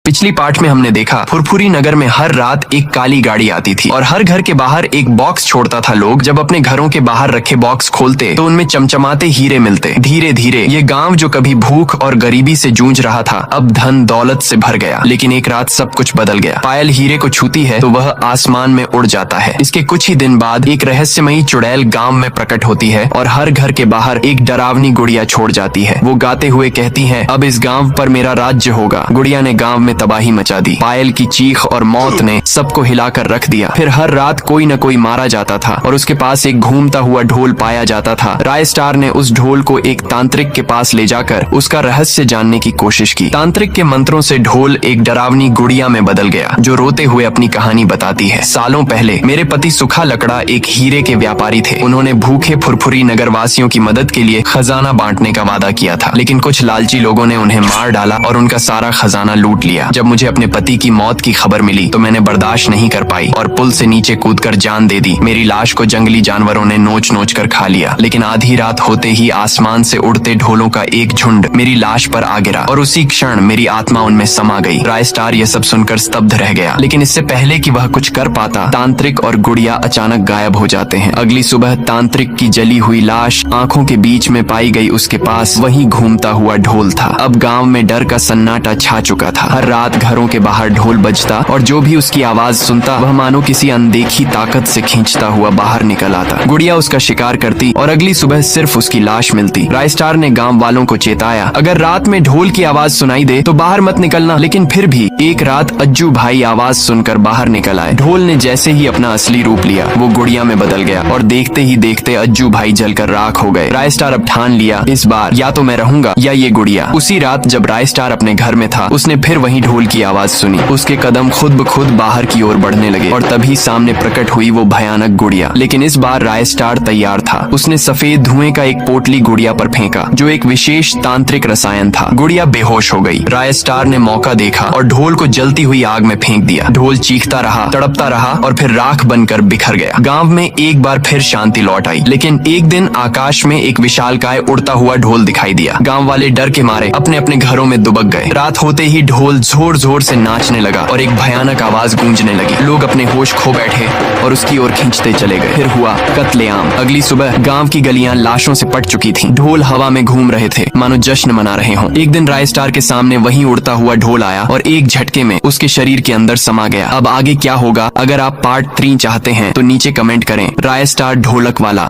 पिछली पार्ट में हमने देखा फुरफुरी नगर में हर रात एक काली गाड़ी आती थी और हर घर के बाहर एक बॉक्स छोड़ता था। लोग जब अपने घरों के बाहर रखे बॉक्स खोलते तो उनमें चमचमाते हीरे मिलते। धीरे धीरे ये गांव जो कभी भूख और गरीबी से जूझ रहा था अब धन दौलत से भर गया। लेकिन एक रात सब कुछ बदल गया। पायल हीरे को छूती है तो वह आसमान में उड़ जाता है। इसके कुछ ही दिन बाद एक रहस्यमयी चुड़ैल गाँव में प्रकट होती है और हर घर के बाहर एक डरावनी गुड़िया छोड़ जाती है। वो गाते हुए कहती है, अब इस गाँव पर मेरा राज्य होगा। गुड़िया ने गाँव में तबाही मचा दी। पायल की चीख और मौत ने सबको हिलाकर रख दिया। फिर हर रात कोई न कोई मारा जाता था और उसके पास एक घूमता हुआ ढोल पाया जाता था। राय स्टार ने उस ढोल को एक तांत्रिक के पास ले जाकर उसका रहस्य जानने की कोशिश की। तांत्रिक के मंत्रों से ढोल एक डरावनी गुड़िया में बदल गया जो रोते हुए अपनी कहानी बताती है। सालों पहले मेरे पति सुखा लकड़ा एक हीरे के व्यापारी थे। उन्होंने भूखे फुरफुरी नगर वासियों की मदद के लिए खजाना बांटने का वादा किया था, लेकिन कुछ लालची लोगों ने उन्हें मार डाला और उनका सारा खजाना लूट लिया। जब मुझे अपने पति की मौत की खबर मिली तो मैंने बर्दाश्त नहीं कर पाई और पुल से नीचे कूदकर जान दे दी। मेरी लाश को जंगली जानवरों ने नोच नोच कर खा लिया। लेकिन आधी रात होते ही आसमान से उड़ते ढोलों का एक झुंड मेरी लाश पर आ गिरा और उसी क्षण मेरी आत्मा उनमें समा गई। राय स्टार यह सब सुनकर स्तब्ध रह गया। लेकिन इससे पहले कि वह कुछ कर पाता, तांत्रिक और गुड़िया अचानक गायब हो जाते हैं। अगली सुबह तांत्रिक की जली हुई लाश आंखों के बीच में पाई गई। उसके पास वही घूमता हुआ ढोल था। अब गांव में डर का सन्नाटा छा चुका था। हर रात घरों के बाहर ढोल बजता और जो भी उसकी आवाज सुनता वह मानो किसी अनदेखी ताकत से खींचता हुआ बाहर निकल आता। गुड़िया उसका शिकार करती और अगली सुबह सिर्फ उसकी लाश मिलती। राय स्टार ने गांव वालों को चेताया, अगर रात में ढोल की आवाज सुनाई दे तो बाहर मत निकलना। लेकिन फिर भी एक रात अज्जू भाई आवाज सुनकर बाहर निकल आए। ढोल ने जैसे ही अपना असली रूप लिया वो गुड़िया में बदल गया और देखते ही देखते अज्जू भाई जलकर राख हो गए। राय स्टार अब ठान लिया, इस बार या तो मैं रहूंगा या ये गुड़िया। उसी रात जब राय स्टार अपने घर में था उसने फिर वही ढोल की आवाज सुनी। उसके कदम खुद ब खुद बाहर की ओर बढ़ने लगे और तभी सामने प्रकट हुई वो भयानक गुड़िया। लेकिन इस बार राय स्टार तैयार था। उसने सफेद धुएं का एक पोटली गुड़िया पर फेंका जो एक विशेष तांत्रिक रसायन था। गुड़िया बेहोश हो गई। राय स्टार ने मौका देखा और ढोल को जलती हुई आग में फेंक दिया। ढोल चीखता रहा, तड़पता रहा और फिर राख बनकर बिखर गया। गांव में एक बार फिर शांति लौट आई। लेकिन एक दिन आकाश में एक विशालकाय उड़ता हुआ ढोल दिखाई दिया। गांव वाले डर के मारे अपने अपने घरों में दुबक गए। रात होते ही ढोल जोर जोर से नाचने लगा और एक भयानक आवाज गूंजने लगी। लोग अपने होश खो बैठे और उसकी ओर खींचते चले गए। फिर हुआ कत्लेआम। अगली सुबह गांव की गलियां लाशों से पट चुकी थीं। ढोल हवा में घूम रहे थे मानो जश्न मना रहे हों। एक दिन राय स्टार के सामने वही उड़ता हुआ ढोल आया और एक झटके में उसके शरीर के अंदर समा गया। अब आगे क्या होगा? अगर आप पार्ट 3 चाहते हैं तो नीचे कमेंट करें। राय स्टार ढोलक वाला।